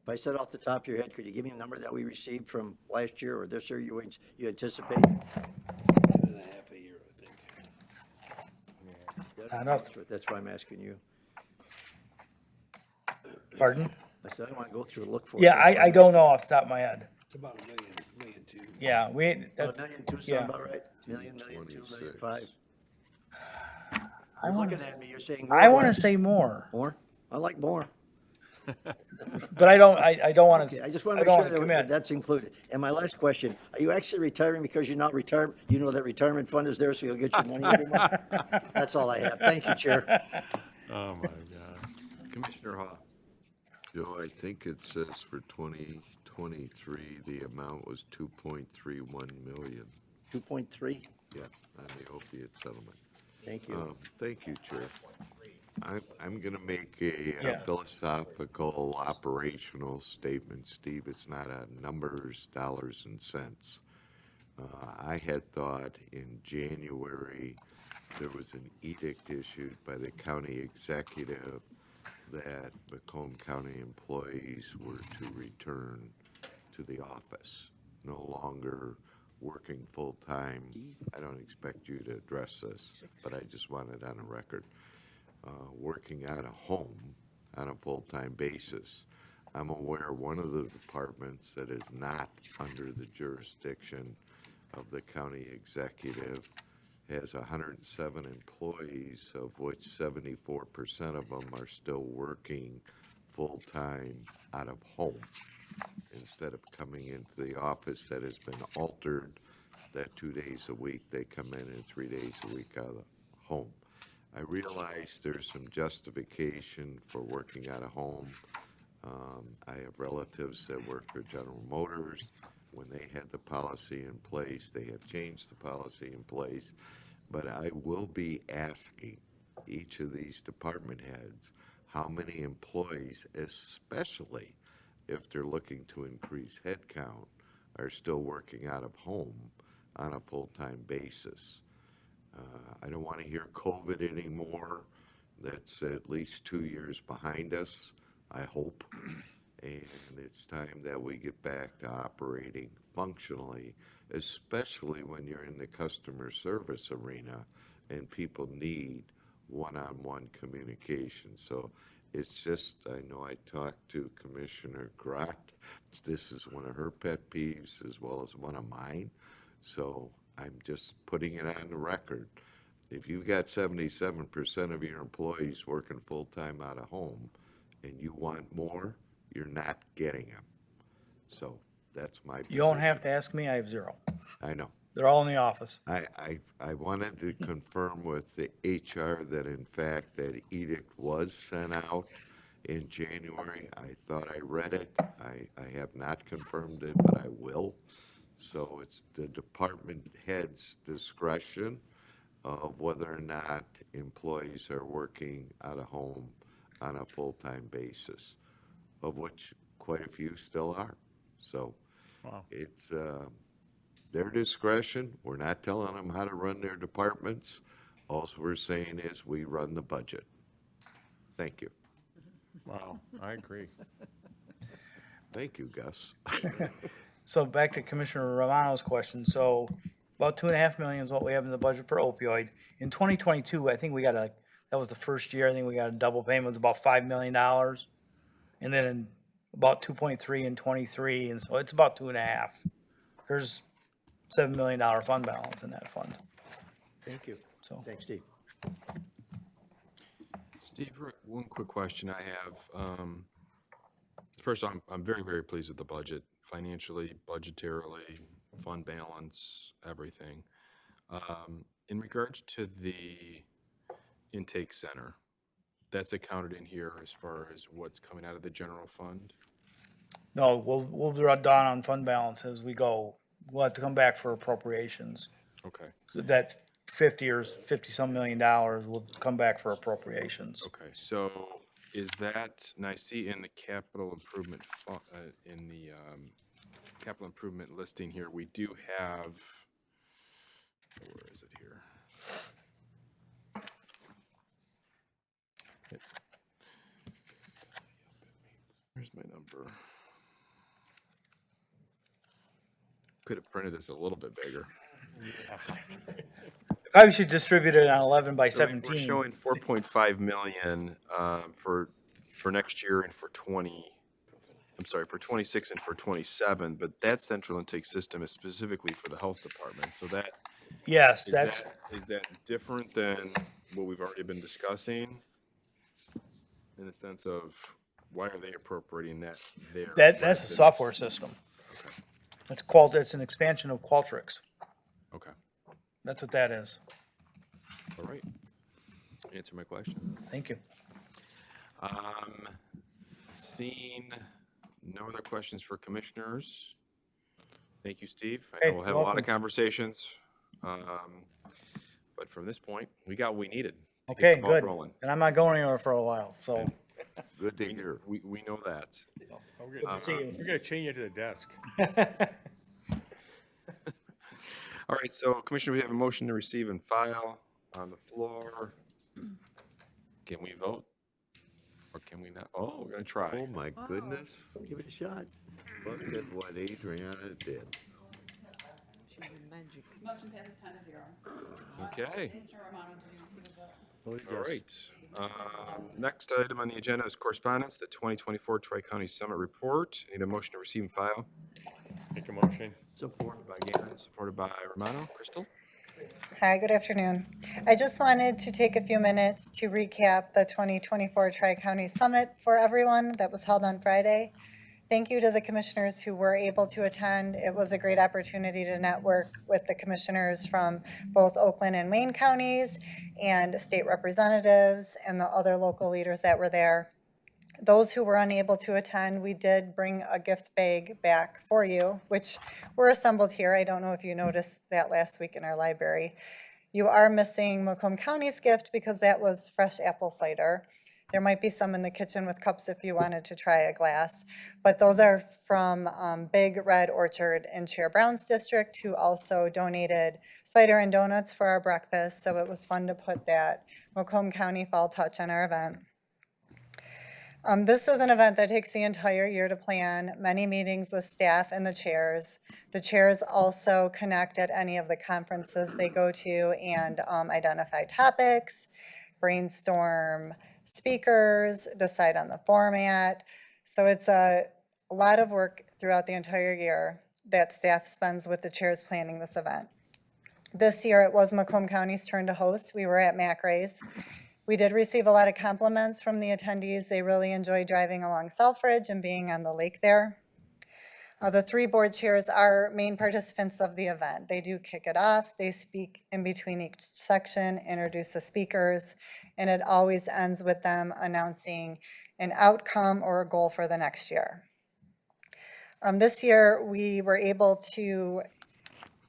If I said off the top of your head, could you give me a number that we received from last year or this year you anticipate? 2.5 a year, I think. That's why I'm asking you. Pardon? I said, I want to go through and look for it. Yeah, I don't know off the top of my head. It's about $1 million, $1.2 million. Yeah, About $1.2 million, yeah. sound about right? $1.2 million, $1.5 million. I You're want looking at me, you're saying. I want to more. say more, More? I like more. but I don't want Okay, to, I just want I to don't make want sure to that commit. that's included. And my last question, are you actually retiring because you're not retired? You know that retirement fund is there, so you'll get your money every month? That's all I have. Thank you, Chair. Oh, my God. Commissioner Hall. Joe, I think it says for 2023, the amount was 2.31 million. 2.3, Yeah, on the opiate settlement. thank you. Thank you, Chair. I'm going to make a Yeah. philosophical, operational statement, Steve. It's not a numbers, dollars, and cents. I had thought in January, there was an edict issued by the county executive that Macomb County employees were to return to the office, no longer working full-time. I don't expect you to address this, but I just want it on a record. Working out of home on a full-time basis. I'm aware one of the departments that is not under the jurisdiction of the county executive has 107 employees, of which 74% of them are still working full-time out of home instead of coming into the office. That has been altered, that 2 days a week they come in and 3 days a week out of home. I realize there's some justification for working out of home. I have relatives that work for General Motors. When they had the policy in place, they have changed the policy in place. But I will be asking each of these department heads how many employees, especially if they're looking to increase headcount, are still working out of home on a full-time basis. I don't want to hear COVID anymore. That's at least 2 years behind us, I hope. And it's time that we get back to operating functionally, especially when you're in the customer service arena and people need one-on-one communication. So it's just, I know I talked to Commissioner Grott. This is one of her pet peeves as well as one of mine. So I'm just putting it on the record. If you've got 77% of your employees working full-time out of home and you want more, you're not getting them. So that's my position. You don't have to ask me, I have zero. I know. They're all in the office. I wanted to confirm with the HR that in fact that edict was sent out in January. I thought I read it. I have not confirmed it, but I will. So it's the department head's discretion of whether or not employees are working out of home on a full-time basis, of which quite a few still are. So it's their discretion. We're not telling them how to run their departments. All we're saying is we run the budget. Thank you. Wow, I agree. Thank you, Gus. So back to Commissioner Romano's question. So about 2.5 million is what we have in the budget for opioid. In 2022, I think we got that was the first year, I think we got a double payment, it was about $5 million. And then in about 2.3 in 23, and so it's about 2.5. There's $7 million fund balance in that fund. Thank you. So Thanks, Steve. Steve, one quick question I have. First, I'm very, very pleased with the budget, financially, budgetarily, fund balance, everything. In regards to the intake center, that's accounted in here as far as what's coming out of the general fund? no, we'll draw down on fund balance as we go. We'll have to come back for appropriations. Okay, That 50 some $million will come back for appropriations. okay, so is that, and I see in the capital improvement, in the capital improvement listing here, we do have, where is it here? Where's my number? Could have printed this a little bit bigger. Probably should distribute it on 11 by So 17. We're showing 4.5 million for next year and for 26 and for 27, but that central intake system is specifically for the health department, so that, Yes, is that different than what we've already been discussing? In the sense of, why are they appropriating that there? that's a software system. It's an expansion of Qualtrics. Okay, That's what that is. all right. Answer my question. Thank you. Seeing no other questions for commissioners. Thank you, Steve. I Hey, know we'll have you're a lot of welcome. conversations. But from this point, we got what we needed. to get Okay, the ball good. rolling. And I'm not going anywhere for a while, so Good to hear. We know that. We're good to see you. gonna chain you to the desk. All right, so Commissioner, we have a motion to receive and file on the floor. Can we vote? Or can we not? Oh, we're gonna try. Oh, my goodness. Give it a shot. Look at what Adriana did. Motion passes 10-0. Okay, Voted all yes. right. Next item on the agenda is correspondence, the 2024 Tri-County Summit Report. Need a motion to receive and file. Make a motion. Support. By Gannon, supported by Romano. Crystal? Hi, good afternoon. I just wanted to take a few minutes to recap the 2024 Tri-County Summit for everyone that was held on Friday. Thank you to the commissioners who were able to attend. It was a great opportunity to network with the commissioners from both Oakland and Wayne counties and state representatives and the other local leaders that were there. Those who were unable to attend, we did bring a gift bag back for you, which were assembled here. I don't know if you noticed that last week in our library. You are missing Macomb County's gift because that was fresh apple cider. There might be some in the kitchen with cups if you wanted to try a glass. But those are from Big Red Orchard in Chair Brown's district, who also donated cider and donuts for our breakfast. So it was fun to put that Macomb County fall touch on our event. This is an event that takes the entire year to plan, many meetings with staff and the chairs. The chairs also connect at any of the conferences they go to and identify topics, brainstorm speakers, decide on the format. So it's a lot of work throughout the entire year that staff spends with the chairs planning this event. This year it was Macomb County's turn to host. We were at MacRae's. We did receive a lot of compliments from the attendees. They really enjoyed driving along Selfridge and being on the lake there. The three board chairs are main participants of the event. They do kick it off. They speak in between each section, introduce the speakers, and it always ends with them announcing an outcome or a goal for the next year. This year, we were able to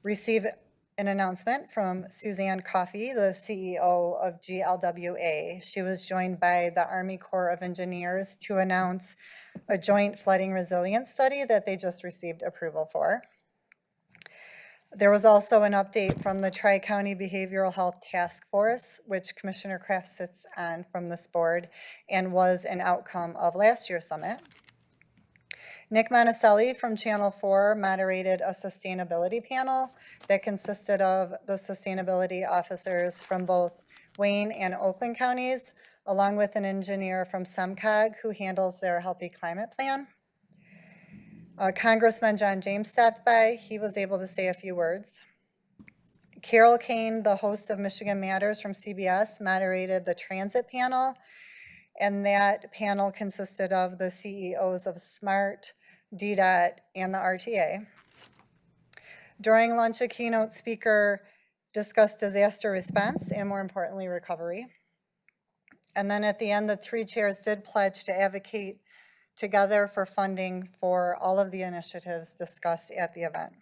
receive an announcement from Suzanne Coffey, the CEO of GLWA. She was joined by the Army Corps of Engineers to announce a joint flooding resilience study that they just received approval for. There was also an update from the Tri-County Behavioral Health Task Force, which Commissioner Kraft sits on from this board, and was an outcome of last year's summit. Nick Monticelli from Channel 4 moderated a sustainability panel that consisted of the sustainability officers from both Wayne and Oakland counties, along with an engineer from SEMCOG who handles their healthy climate plan. Congressman John James stopped by. He was able to say a few words. Carol Kane, the host of Michigan Matters from CBS, moderated the transit panel. And that panel consisted of the CEOs of SMART, DDOT, and the RTA. During lunch, a keynote speaker discussed disaster response and, more importantly, recovery. And then at the end, the three chairs did pledge to advocate together for funding for all of the initiatives discussed at the event.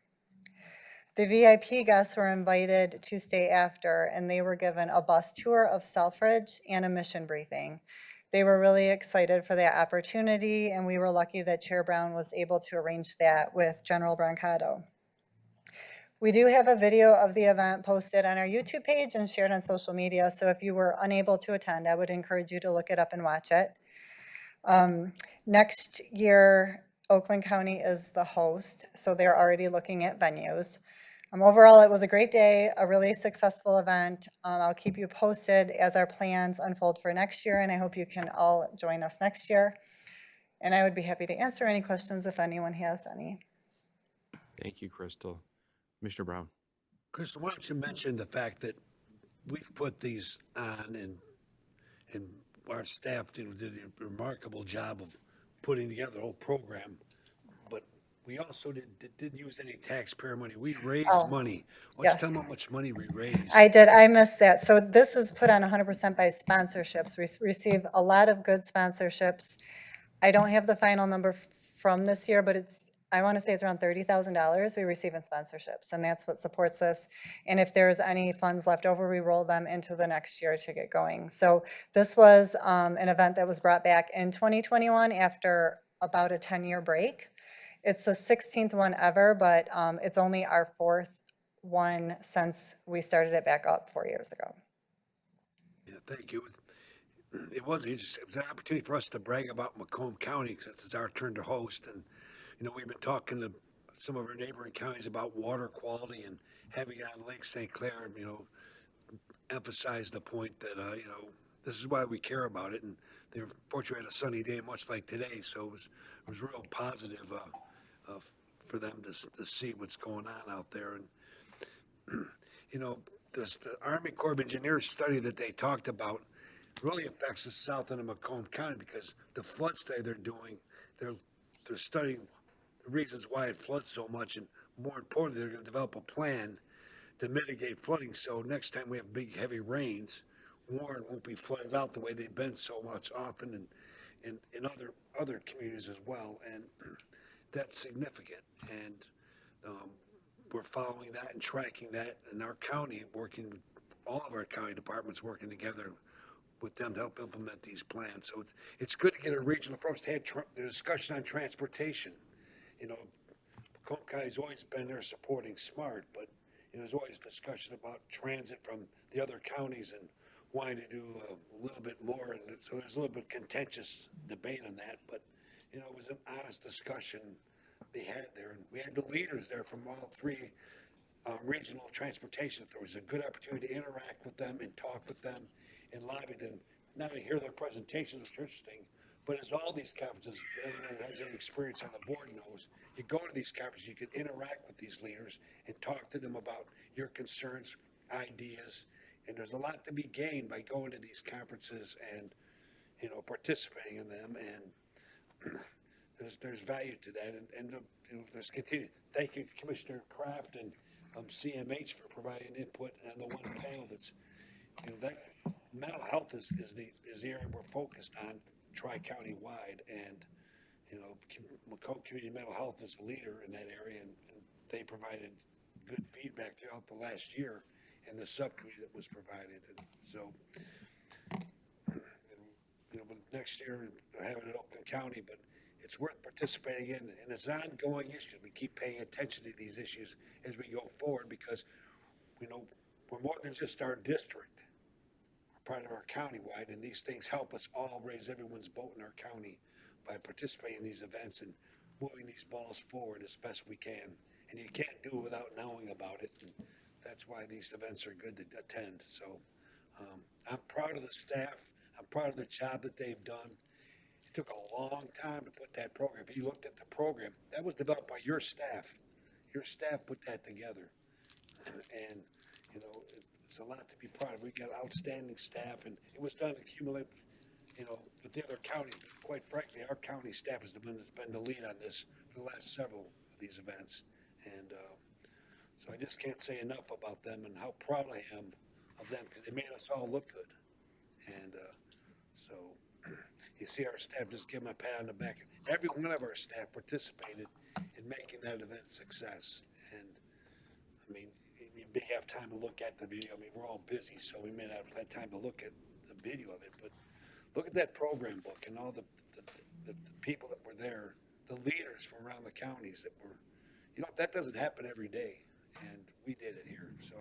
The VIP guests were invited to stay after, and they were given a bus tour of Selfridge and a mission briefing. They were really excited for that opportunity, and we were lucky that Chair Brown was able to arrange that with General Brancato. We do have a video of the event posted on our YouTube page and shared on social media, so if you were unable to attend, I would encourage you to look it up and watch it. Next year, Oakland County is the host, so they're already looking at venues. Overall, it was a great day, a really successful event. I'll keep you posted as our plans unfold for next year, and I hope you can all join us next year. And I would be happy to answer any questions if anyone has any. Thank you, Crystal. Commissioner Brown. Crystal, why don't you mention the fact that we've put these on and our staff did a remarkable job of putting together the whole program, but we also didn't use any taxpayer money. We raised money. Why don't you tell them how much money we raised? I did. I missed that. So this is put on 100% by sponsorships. We receive a lot of good sponsorships. I don't have the final number from this year, but I want to say it's around $30,000 we receive in sponsorships, and that's what supports us. And if there's any funds left over, we roll them into the next year to get going. So this was an event that was brought back in 2021 after about a 10-year break. It's the 16th one ever, but it's only our fourth one since we started it back up 4 years ago. Yeah, thank you. It was an opportunity for us to brag about Macomb County, because it's our turn to host. And, we've been talking to some of our neighboring counties about water quality, and having it on Lake St. Clair, emphasize the point that, this is why we care about it. And they're fortunate we had a sunny day, much like today. So it was real positive for them to see what's going on out there. And, the Army Corps of Engineers study that they talked about really affects the south end of Macomb County, because the flood study they're doing, they're studying the reasons why it floods so much, and more importantly, they're going to develop a plan to mitigate flooding. So next time we have big, heavy rains, Warren won't be flooded out the way they've been so much often, and in other communities as well. And that's significant. And we're following that and tracking that in our county, working with all of our county departments, working together with them to help implement these plans. So it's good to get a regional approach. They had the discussion on transportation. Macomb County's always been there supporting SMART, but there's always discussion about transit from the other counties and wanting to do a little bit more. And so there's a little bit contentious debate on that, but it was an honest discussion they had there. And we had the leaders there from all three regional transportation authorities. A good opportunity to interact with them and talk with them and lobby them, not only hear their presentations, which are interesting, but as all these conferences, everyone who has any experience on the board knows, you go to these conferences, you can interact with these leaders and talk to them about your concerns, ideas, and there's a lot to be gained by going to these conferences and, participating in them, and there's value to that, and there's continued. Thank you to Commissioner Kraft and CMH for providing input on the one panel that's, that mental health is the area we're focused on tri-county wide, and Macomb Community Mental Health is a leader in that area, and they provided good feedback throughout the last year in the subcommittee that was provided. And so next year I have it at Oakland County, but it's worth participating in, and it's an ongoing issue. We keep paying attention to these issues as we go forward, because we're more than just our district. We're part of our county-wide, and these things help us all raise everyone's boat in our county by participating in these events and moving these balls forward as best we can. And you can't do it without knowing about it, and that's why these events are good to attend. So I'm proud of the staff. I'm proud of the job that they've done. It took a long time to put that program. If you looked at the program, that was developed by your staff. Your staff put that together. And, it's a lot to be proud of. We got outstanding staff, and it was done accumulate, with the other counties. But quite frankly, our county staff has been the lead on this for the last several of these events. And so I just can't say enough about them and how proud I am of them, because they made us all look good. And so you see our staff, just give them a pat on the back. Every one of our staff participated in making that event a success. And I mean, you may have time to look at the video. I mean, we're all busy, so we may not have had time to look at the video of it, but look at that program book and all the people that were there, the leaders from around the counties that were, that doesn't happen every day, and we did it here. So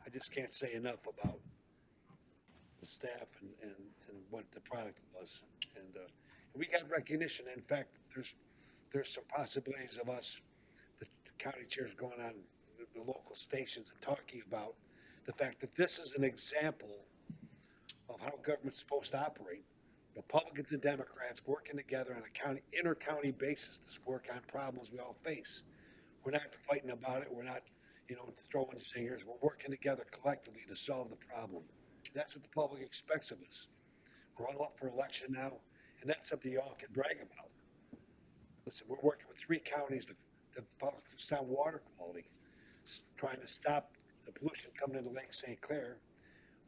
I just can't say enough about the staff and what the product was. And we got recognition. In fact, there's some possibilities of us, the county chairs, going on the local stations and talking about the fact that this is an example of how government's supposed to operate. Republicans and Democrats working together on a inter-county basis to work on problems we all face. We're not fighting about it. We're not, throwing singers. We're working together collectively to solve the problem. That's what the public expects of us. We're all up for election now, and that's something you all can brag about. Listen, we're working with 3 counties to focus on water quality, trying to stop the pollution coming into Lake St. Clair.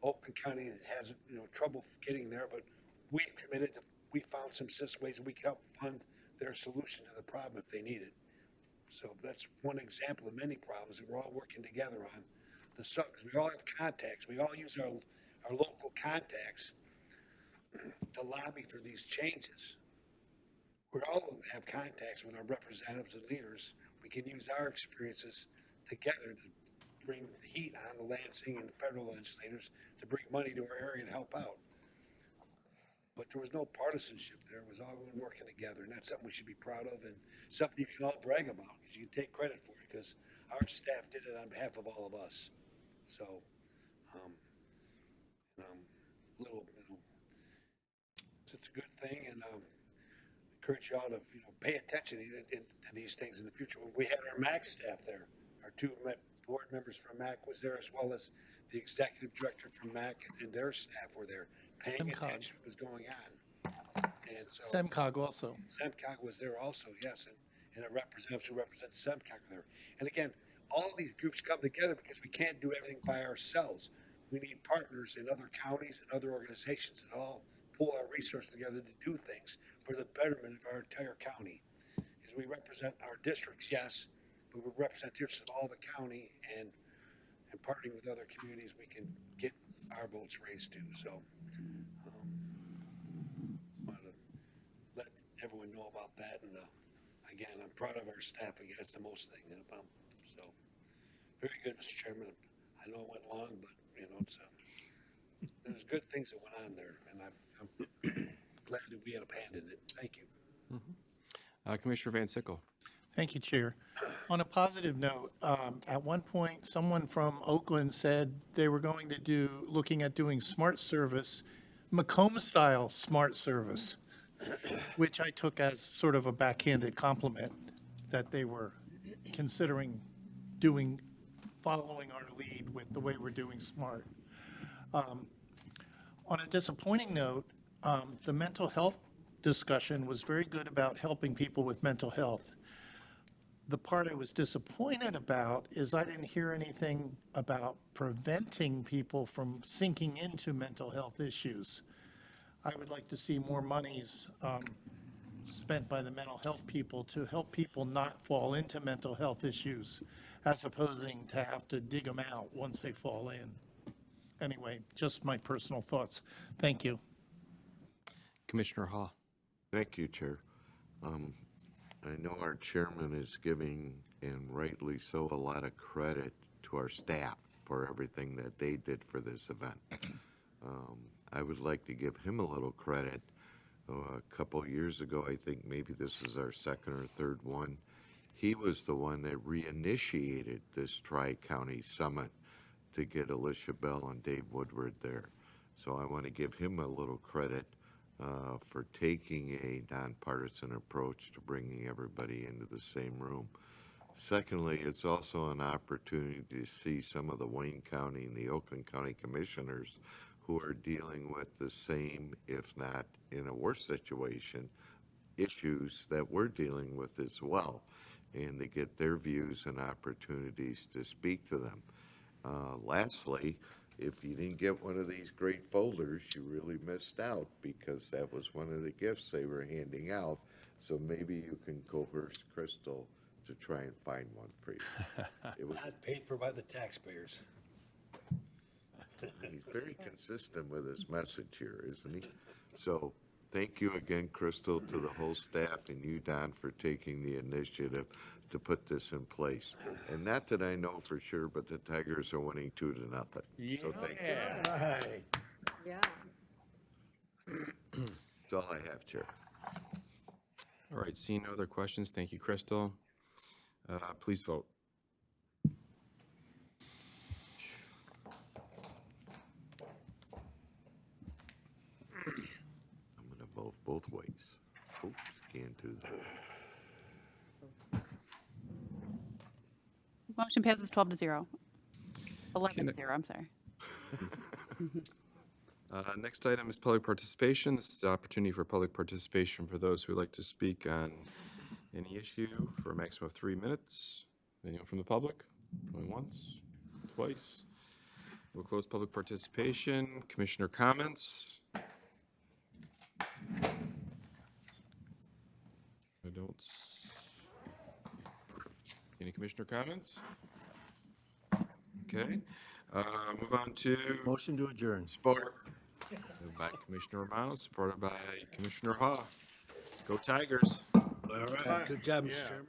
Oakland County has trouble getting there, but we found some ways that we can help fund their solution to the problem if they need it. So that's one example of many problems that we're all working together on. Because we all have contacts. We all use our local contacts to lobby for these changes. We all have contacts with our representatives and leaders. We can use our experiences together to bring the heat on the Lansing and the federal legislators to bring money to our area and help out. But there was no partisanship there. It was all everyone working together, and that's something we should be proud of and something you can all brag about because you can take credit for it because our staff did it on behalf of all of us. So, it's a good thing, and encourage y'all to pay attention to these things in the future. When we had our MAC staff there, our two board members from MAC was there, as well as the executive director from MAC and their staff were there, paying attention to what was going on. And so SEMCOG also. SEMCOG was there also, yes, and a representative who represents SEMCOG there. And again, all these groups come together because we can't do everything by ourselves. We need partners in other counties and other organizations that all pull our resources together to do things for the betterment of our entire county. Because we represent our districts, yes, but we represent the interests of all the county, and partnering with other communities, we can get our votes raised too. So, want to let everyone know about that. And again, I'm proud of our staff. Again, that's the most thing. So, very good, Mr. Chairman. I know it went long, but it's there's good things that went on there, and I'm glad that we had a hand in it. Thank you. Commissioner Van Sickle. Thank you, Chair. On a positive note, at one point, someone from Oakland said they were going to looking at doing smart service, Macomb-style smart service, which I took as sort of a backhanded compliment that they were considering following our lead with the way we're doing smart. On a disappointing note, the mental health discussion was very good about helping people with mental health. The part I was disappointed about is I didn't hear anything about preventing people from sinking into mental health issues. I would like to see more monies spent by the mental health people to help people not fall into mental health issues, as opposing to have to dig them out once they fall in. Anyway, just my personal thoughts. Thank you. Commissioner Ha. Thank you, Chair. I know our chairman is giving, and rightly so, a lot of credit to our staff for everything that they did for this event. I would like to give him a little credit. A couple years ago, I think maybe this is our second or third one, he was the one that reinitiated this Tri-County Summit to get Alicia Bell and Dave Woodward there. So I want to give him a little credit for taking a nonpartisan approach to bringing everybody into the same room. Secondly, it's also an opportunity to see some of the Wayne County and the Oakland County commissioners who are dealing with the same, if not in a worse situation, issues that we're dealing with as well, and to get their views and opportunities to speak to them. Lastly, if you didn't get one of these great folders, you really missed out, because that was one of the gifts they were handing out. So maybe you can coerce Crystal to try and find one for you. It was Not paid for by the taxpayers. He's very consistent with his message here, isn't he? So thank you again, Crystal, to the whole staff, and you, Don, for taking the initiative to put this in place. And not that I know for sure, but the Tigers are winning 2-0. So thank you. Yeah. That's all I have, Chair. All right, seeing no other questions, thank you, Crystal. Please vote. I'm going to vote both ways. Oops, can't do that. Motion passes 12-0. 11-0, I'm sorry. Next item is public participation. This is the opportunity for public participation for those who would like to speak on any issue for a maximum of 3 minutes. Anyone from the public? Going once, twice. We'll close public participation. Commissioner comments? I don't. Any commissioner comments? Okay. Move on to Motion to adjourn. support. Moved by Commissioner Romano, supported by Commissioner Ha. Go Tigers. All right. Good job, Mr. Chairman.